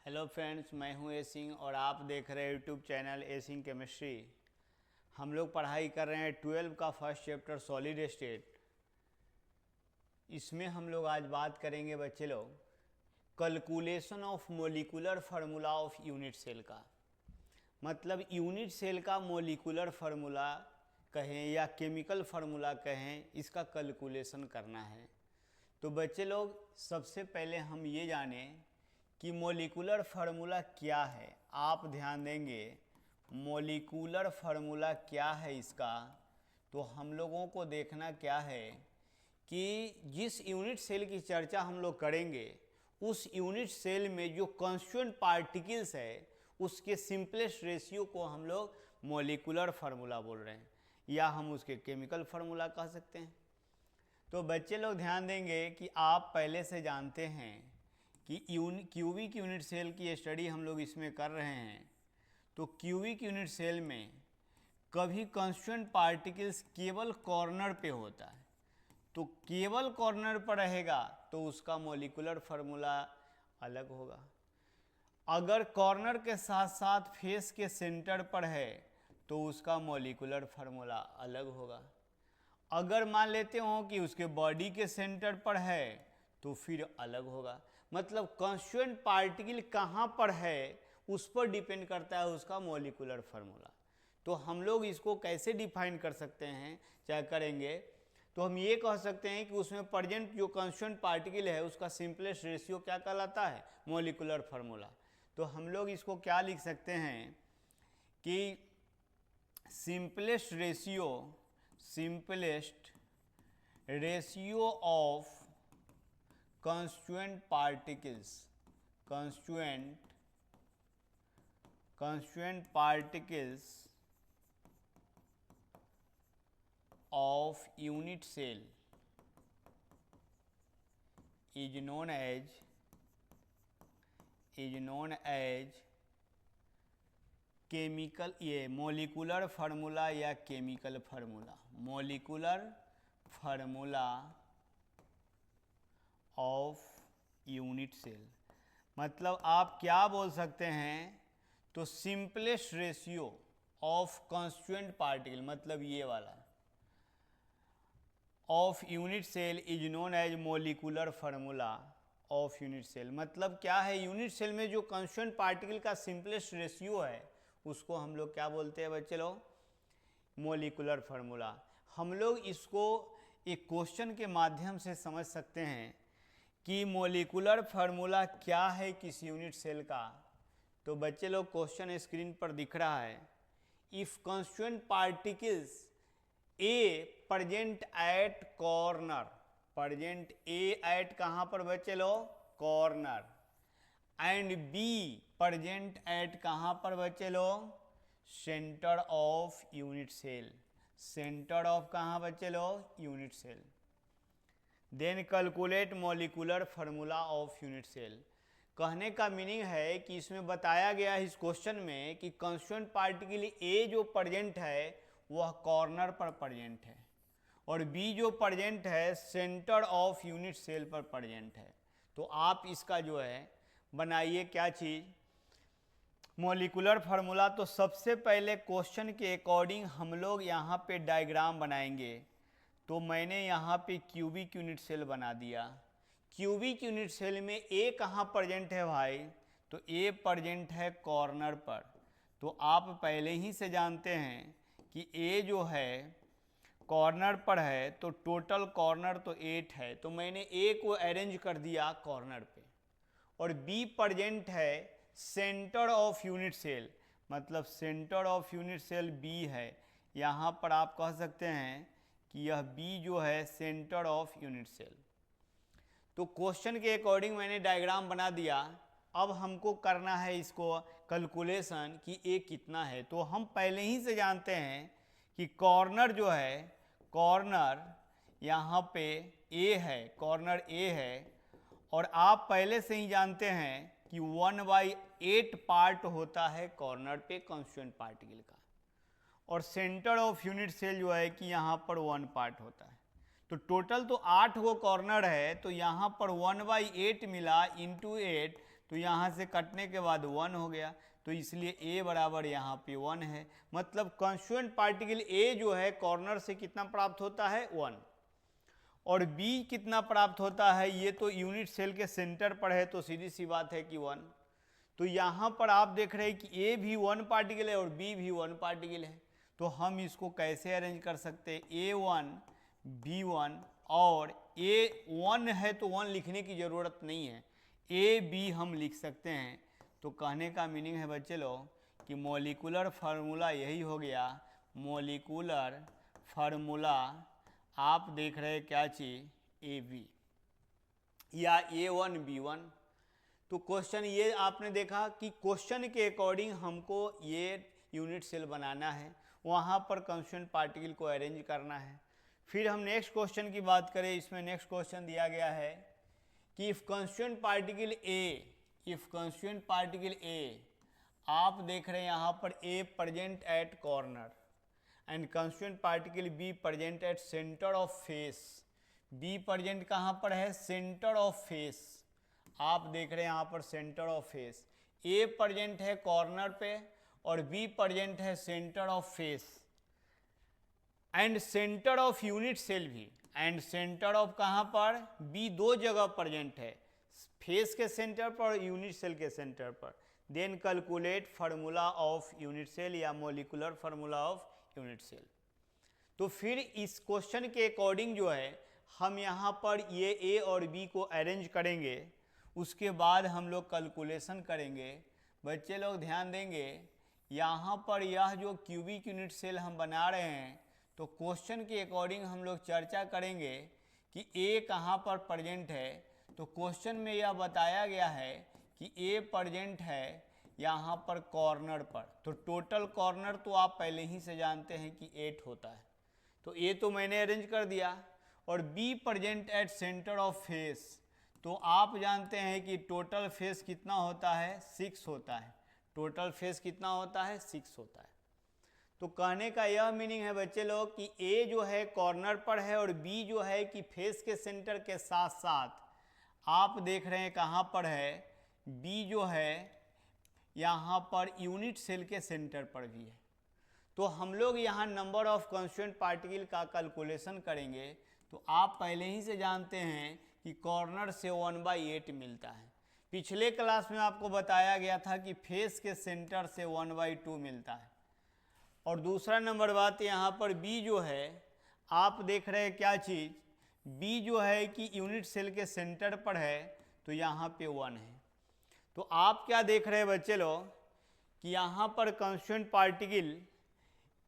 Hello friends, मैं हूं ए सिंह और आप देख रहे हैं यूट्यूब चैनल ए सिंह केमिस्ट्री। हम लोग पढ़ाई कर रहे हैं 12 का फर्स्ट चैप्टर सॉलिड स्टेट। इसमें हम लोग आज बात करेंगे बच्चे लोग calculation of molecular formula of unit cell का। मतलब यूनिट सेल का मोलिकुलर फार्मूला कहें या केमिकल फार्मूला कहें, इसका कैलकुलेशन करना है। तो बच्चे लोग सबसे पहले हम ये जानें कि मोलिकुलर फार्मूला क्या है। आप ध्यान देंगे मोलिकुलर फार्मूला क्या है इसका, तो हम लोगों को देखना क्या है कि जिस यूनिट सेल की चर्चा हम लोग करेंगे उस यूनिट सेल में जो कॉन्स्टिट्यूएंट पार्टिकल्स है उसके सिंपलेस्ट रेशियो को हम लोग मोलिकुलर फार्मूला बोल रहे हैं, या हम उसके केमिकल फार्मूला कह सकते हैं। तो बच्चे लोग ध्यान देंगे कि आप पहले से जानते हैं कि क्यूबिक यूनिट सेल की स्टडी हम लोग इसमें कर रहे हैं। तो क्यूबिक यूनिट सेल में कभी कॉन्स्टिट्यूएंट पार्टिकल्स केवल कॉर्नर पे होता है, तो केवल कॉर्नर पर रहेगा तो उसका मोलिकुलर फार्मूला अलग होगा। अगर कॉर्नर के साथ साथ फेस के सेंटर पर है तो उसका मोलिकुलर फार्मूला अलग होगा। अगर मान लेते हो कि उसके बॉडी के सेंटर पर है तो फिर अलग होगा। मतलब कॉन्स्टिट्यूएंट पार्टिकल कहाँ पर है उस पर डिपेंड करता है उसका मोलिकुलर फार्मूला। तो हम लोग इसको कैसे डिफाइन कर सकते हैं, क्या करेंगे, तो हम ये कह सकते हैं कि उसमें प्रेजेंट जो कॉन्स्टिट्यूएंट पार्टिकल है उसका सिंपलेस्ट रेशियो क्या कहलाता है, मोलिकुलर फार्मूला। तो हम लोग इसको क्या लिख सकते हैं कि simplest ratio of constituent particles of unit cell is known as chemical, ये मोलिकुलर फार्मूला या chemical formula, molecular formula of unit cell. मतलब आप क्या बोल सकते हैं, तो simplest ratio of constituent particle, मतलब ये वाला of unit cell is known as molecular formula of unit cell. मतलब क्या है, यूनिट सेल में जो कॉन्स्टिट्यूएंट पार्टिकल का सिंपलेस्ट रेशियो है उसको हम लोग क्या बोलते हैं बच्चे लोग, मोलिकुलर फार्मूला। हम लोग इसको एक क्वेश्चन के माध्यम से समझ सकते हैं कि मोलिकुलर फार्मूला क्या है किस यूनिट सेल का। तो बच्चे लोग क्वेश्चन स्क्रीन पर दिख रहा है, if constituent particles A present at corner, present A at कहाँ पर बच्चे लोग, corner, and B present at कहाँ पर बच्चे लोग, centre of unit cell, centre of कहाँ बच्चे लोग, unit cell. Then calculate molecular formula of unit cell. कहने का मीनिंग है कि इसमें बताया गया है इस क्वेश्चन में कि कॉन्स्टिट्यूएंट पार्टिकल ए जो प्रेजेंट है वह कॉर्नर पर प्रेजेंट है और बी जो प्रेजेंट है सेंटर ऑफ यूनिट सेल पर प्रेजेंट है। तो आप इसका जो है बनाइए क्या चीज़, मोलिकुलर फार्मूला। तो सबसे पहले क्वेश्चन के अकॉर्डिंग हम लोग यहाँ पे डायग्राम बनाएंगे। तो मैंने यहाँ पे क्यूबिक यूनिट सेल बना दिया। क्यूबिक यूनिट सेल में ए कहाँ प्रेजेंट है भाई, तो ए प्रेजेंट है कॉर्नर पर। तो आप पहले ही से जानते हैं कि ए जो है कॉर्नर पर है, तो टोटल कॉर्नर तो 8 है, तो मैंने ए को अरेंज कर दिया कॉर्नर पे। और बी प्रेजेंट है सेंटर ऑफ यूनिट सेल, मतलब centre of unit cell B है। यहाँ पर आप कह सकते हैं कि यह बी जो है सेंटर ऑफ यूनिट सेल। तो क्वेश्चन के अकॉर्डिंग मैंने डायग्राम बना दिया। अब हमको करना है इसको कैलकुलेशन कि ए कितना है। तो हम पहले ही से जानते हैं कि कॉर्नर जो है, कॉर्नर यहाँ पे ए है, कॉर्नर ए है। और आप पहले से ही जानते हैं कि 1/8 पार्ट होता है कॉर्नर पे कॉन्स्टिट्यूएंट पार्टिकल का, और सेंटर ऑफ यूनिट सेल जो है कि यहाँ पर 1 पार्ट होता है। तो टोटल तो 8 गो कॉर्नर है, तो यहाँ पर 1/8 मिला इंटू 8, तो यहाँ से कटने के बाद 1 हो गया, तो इसलिए a बराबर यहाँ पे 1 है। मतलब कॉन्स्टिट्यूएंट पार्टिकल a जो है कॉर्नर से कितना प्राप्त होता है 1, और b कितना प्राप्त होता है, ये तो यूनिट सेल के सेंटर पर है तो सीधी सी बात है कि 1। तो यहाँ पर आप देख रहे हैं कि a भी 1 पार्टिकल है और b भी 1 पार्टिकल है। तो हम इसको कैसे अरेंज कर सकते हैं, a1 b1, और a1 है तो 1 लिखने की ज़रूरत नहीं है, a b हम लिख सकते हैं। तो कहने का मीनिंग है बच्चे लोग कि मॉलिक्यूलर फार्मूला यही हो गया, मॉलिक्यूलर फार्मूला आप देख रहे हैं क्या चीज़ ए बी या A1 B1। तो क्वेश्चन ये आपने देखा कि क्वेश्चन के अकॉर्डिंग हमको ये यूनिट सेल बनाना है, वहाँ पर कॉन्स्टिट्यूएंट पार्टिकल को अरेंज करना है। फिर हम नेक्स्ट क्वेश्चन की बात करें, इसमें नेक्स्ट क्वेश्चन दिया गया है कि इफ़ कॉन्स्टिट्यूएंट पार्टिकल ए आप देख रहे हैं यहाँ पर A present at corner and constituent particle B present at centre of face. B present कहाँ पर है, सेंटर ऑफ फेस। आप देख रहे हैं यहाँ पर centre of face, A present है कॉर्नर पे और B प्रेजेंट है centre of face, and centre of unit cell भी, एंड सेंटर ऑफ कहाँ पर, B दो जगह प्रेजेंट है, फेस के सेंटर पर और यूनिट सेल के सेंटर पर। Then calculate formula of unit cell या molecular formula of unit cell. तो फिर इस क्वेश्चन के अकॉर्डिंग जो है हम यहाँ पर ये A और B को अरेंज करेंगे, उसके बाद हम लोग कैलकुलेशन करेंगे। बच्चे लोग ध्यान देंगे, यहाँ पर यह जो क्यूबिक यूनिट सेल हम बना रहे हैं, तो क्वेश्चन के अकॉर्डिंग हम लोग चर्चा करेंगे कि A कहाँ पर प्रेजेंट है। तो क्वेश्चन में यह बताया गया है कि A प्रेजेंट है यहाँ पर कॉर्नर पर, तो टोटल कॉर्नर तो आप पहले ही से जानते हैं कि 8 होता है, तो A तो मैंने अरेंज कर दिया। और B present at centre of face, तो आप जानते हैं कि टोटल फेस कितना होता है, 6 होता है। टोटल फेस कितना होता है, 6 होता है। तो कहने का यह मीनिंग है बच्चे लोग कि A जो है कॉर्नर पर है और B जो है कि फेस के सेंटर के साथ साथ आप देख रहे हैं कहाँ पर है, B जो है यहाँ पर यूनिट सेल के सेंटर पर भी है। तो हम लोग यहाँ नंबर ऑफ कॉन्स्टिट्यूएंट पार्टिकल का कैलकुलेशन करेंगे। तो आप पहले ही से जानते हैं कि कॉर्नर से 1/8 मिलता है। पिछले क्लास में आपको बताया गया था कि फेस के सेंटर से 1/2 मिलता है। और दूसरा नंबर बात यहाँ पर B जो है आप देख रहे हैं क्या चीज़, B जो है कि यूनिट सेल के सेंटर पर है, तो यहाँ पे 1 है। तो आप क्या देख रहे हैं बच्चे लोग कि यहाँ पर कॉन्स्टिट्यूएंट पार्टिकल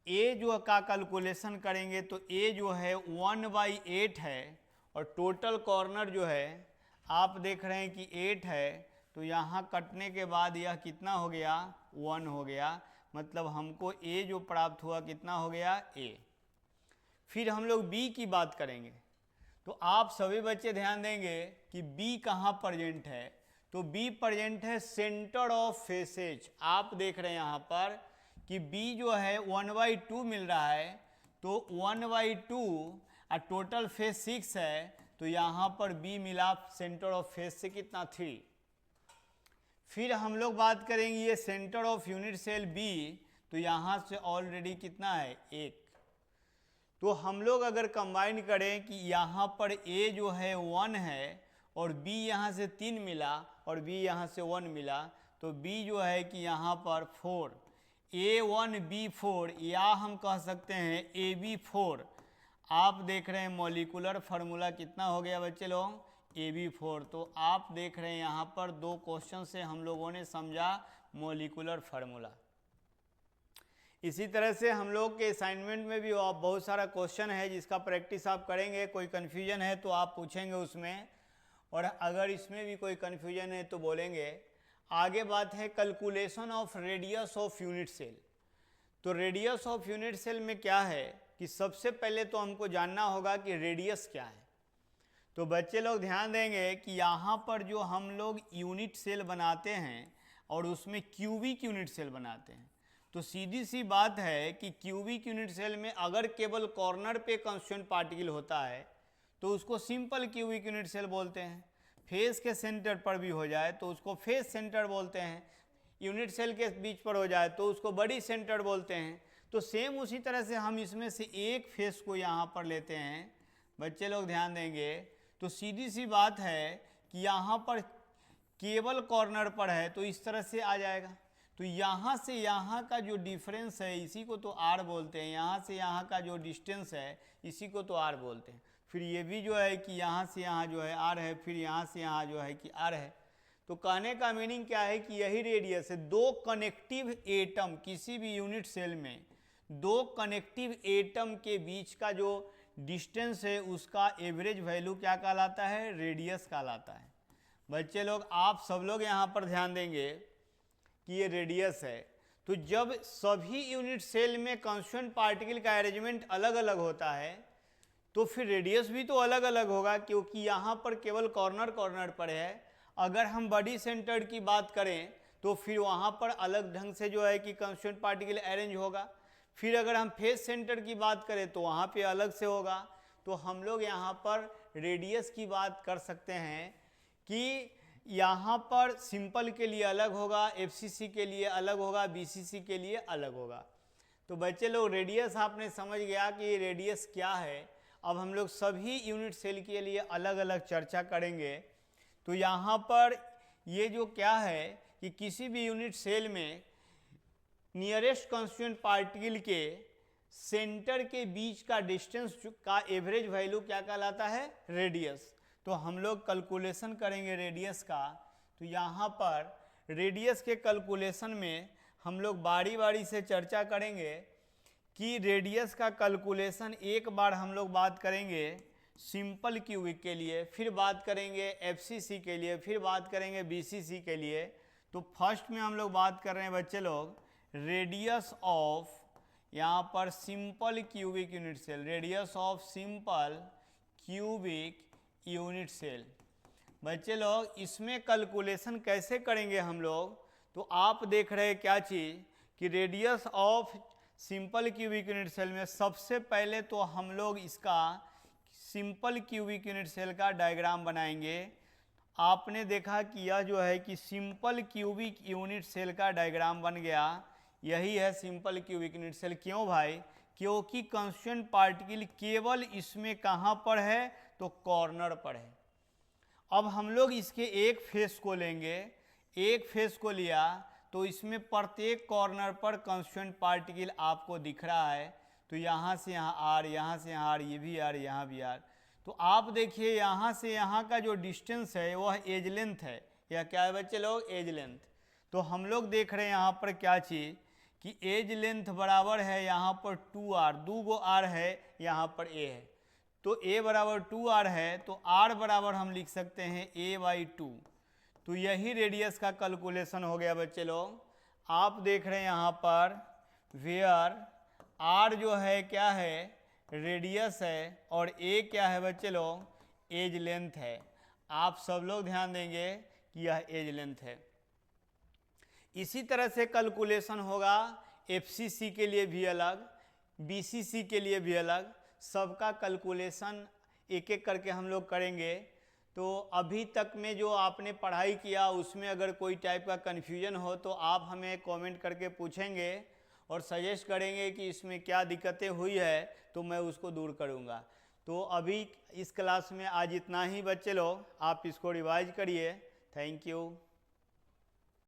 A जो का कैलकुलेशन करेंगे तो A जो है 1/8 है, और टोटल कॉर्नर जो है आप देख रहे हैं कि 8 है, तो यहाँ कटने के बाद यह कितना हो गया, 1 हो गया। मतलब हमको A जो प्राप्त हुआ कितना हो गया, A। फिर हम लोग B की बात करेंगे। तो आप सभी बच्चे ध्यान देंगे कि B कहाँ प्रेजेंट है, तो B प्रेजेंट है सेंटर ऑफ फेसेज। आप देख रहे हैं यहाँ पर कि B जो है 1/2 मिल रहा है, तो 1/2 और टोटल फेस 6 है, तो यहाँ पर B मिला सेंटर ऑफ फेस से कितना, 3। फिर हम लोग बात करेंगे ये centre of unit cell B, तो यहाँ से ऑलरेडी कितना है, 1। तो हम लोग अगर कंबाइन करें कि यहाँ पर A जो है 1 है और B यहाँ से 3 मिला और B यहाँ से 1 मिला, तो B जो है कि यहाँ पर 4, A1B4 या हम कह सकते हैं AB4। आप देख रहे हैं मॉलिक्यूलर फार्मूला कितना हो गया बच्चे लोग, AB4। तो आप देख रहे हैं यहाँ पर दो क्वेश्चन से हम लोगों ने समझा मॉलिक्यूलर फार्मूला। इसी तरह से हम लोग के असाइनमेंट में भी बहुत सारा क्वेश्चन है जिसका प्रैक्टिस आप करेंगे। कोई कन्फ्यूजन है तो आप पूछेंगे उसमें, और अगर इसमें भी कोई कन्फ्यूजन है तो बोलेंगे। आगे बात है calculation of radius of unit cell. तो रेडियस ऑफ यूनिट सेल में क्या है कि सबसे पहले तो हमको जानना होगा कि रेडियस क्या है। तो बच्चे लोग ध्यान देंगे कि यहाँ पर जो हम लोग यूनिट सेल बनाते हैं और उसमें क्यूबिक यूनिट सेल बनाते हैं, तो सीधी सी बात है कि क्यूबिक यूनिट सेल में अगर केवल कॉर्नर पे कॉन्स्टिट्यूएंट पार्टिकल होता है तो उसको सिंपल क्यूबिक यूनिट सेल बोलते हैं। फेस के सेंटर पर भी हो जाए तो उसको फेस सेंटर बोलते हैं, यूनिट सेल के बीच पर हो जाए तो उसको बॉडी सेंटर बोलते हैं। तो सेम उसी तरह से हम इसमें से एक फेस को यहाँ पर लेते हैं, बच्चे लोग ध्यान देंगे। तो सीधी सी बात है कि यहाँ पर केवल कॉर्नर पर है तो इस तरह से आ जाएगा। तो यहाँ से यहाँ का जो डिफरेंस है इसी को तो आर बोलते हैं, यहाँ से यहाँ का जो डिस्टेंस है इसी को तो आर बोलते हैं। फिर ये भी जो है कि यहाँ से यहाँ जो है आर है, फिर यहाँ से यहाँ जो है कि आर है। तो कहने का मीनिंग क्या है कि यही रेडियस है। दो कनेक्टिव एटम, किसी भी यूनिट सेल में दो कनेक्टिव एटम के बीच का जो डिस्टेंस है उसका एवरेज वैल्यू क्या कहलाता है? रेडियस कहलाता है। बच्चे लोग आप सब लोग यहाँ पर ध्यान देंगे कि ये रेडियस है। तो जब सभी यूनिट सेल में कांस्टेंट पार्टिकल का अरेंजमेंट अलग अलग होता है तो फिर रेडियस भी तो अलग अलग होगा, क्योंकि यहाँ पर केवल कॉर्नर कॉर्नर पर है। अगर हम बॉडी सेंटर की बात करें तो फिर वहाँ पर अलग ढंग से जो है कि कांस्टेंट पार्टिकल अरेंज होगा। फिर अगर हम फेस सेंटर की बात करें तो वहाँ पे अलग से होगा। तो हम लोग यहाँ पर रेडियस की बात कर सकते हैं कि यहाँ पर सिंपल के लिए अलग होगा, एफसीसी के लिए अलग होगा, बीसीसी के लिए अलग होगा। तो बच्चे लोग रेडियस आपने समझ गया कि रेडियस क्या है। अब हम लोग सभी यूनिट सेल के लिए अलग अलग चर्चा करेंगे। तो यहाँ पर ये जो क्या है कि किसी भी यूनिट सेल में नियरेस्ट कांस्टेंट पार्टिकल के सेंटर के बीच का डिस्टेंस का एवरेज वैल्यू क्या कहलाता है? रेडियस। तो हम लोग कैलकुलेशन करेंगे रेडियस का। तो यहाँ पर रेडियस के कैलकुलेशन में हम लोग बारी बारी से चर्चा करेंगे कि रेडियस का कैलकुलेशन एक बार हम लोग बात करेंगे सिंपल क्यूबिक के लिए, फिर बात करेंगे एफसीसी के लिए, फिर बात करेंगे बीसीसी के लिए। तो फर्स्ट में हम लोग बात कर रहे हैं बच्चे लोग रेडियस ऑफ, यहाँ पर simple cubic unit cell, radius of simple cubic unit cell. बच्चे लोग इसमें कैलकुलेशन कैसे करेंगे हम लोग? तो आप देख रहे हैं क्या चीज़ कि radius of simple cubic unit cell में सबसे पहले तो हम लोग इसका सिंपल क्यूबिक यूनिट सेल का डायग्राम बनाएंगे। आपने देखा कि यह जो है कि सिंपल क्यूबिक यूनिट सेल का डायग्राम बन गया। यही है सिंपल क्यूबिक यूनिट सेल। क्यों भाई? क्योंकि कांस्टेंट पार्टिकल केवल इसमें कहाँ पर है? तो कॉर्नर पर है। अब हम लोग इसके एक फेस को लेंगे, एक फेस को लिया तो इसमें प्रत्येक कॉर्नर पर कांस्टेंट पार्टिकल आपको दिख रहा है। तो यहाँ से यहाँ आर, यहाँ से यहाँ आर, ये भी आर, यहाँ भी आर। तो आप देखिए यहाँ से यहाँ का जो डिस्टेंस है वह एज लेंथ है। यह क्या है बच्चे लोग? Edge length. तो हम लोग देख रहे हैं यहाँ पर क्या चीज़ कि एज लेंथ बराबर है यहाँ पर 2r, 2 गो आर है, यहाँ पर ए है। तो a बराबर 2r है तो r बराबर हम लिख सकते हैं a/2। तो यही रेडियस का कैलकुलेशन हो गया बच्चे लोग। आप देख रहे हैं यहाँ पर वेयर r जो है क्या है? रेडियस है, और a क्या है बच्चे लोग? एज लेंथ है। आप सब लोग ध्यान देंगे कि यह एज लेंथ है। इसी तरह से कैलकुलेशन होगा एफसीसी के लिए भी अलग, बीसीसी के लिए भी अलग। सबका कैलकुलेशन एक एक करके हम लोग करेंगे। तो अभी तक में जो आपने पढ़ाई किया उसमें अगर कोई टाइप का कन्फ्यूजन हो तो आप हमें कमेंट करके पूछेंगे और सजेस्ट करेंगे कि इसमें क्या दिक्कतें हुई है, तो मैं उसको दूर करूँगा। तो अभी इस क्लास में आज इतना ही बच्चे लोग, आप इसको रिवाइज करिए। Thank you.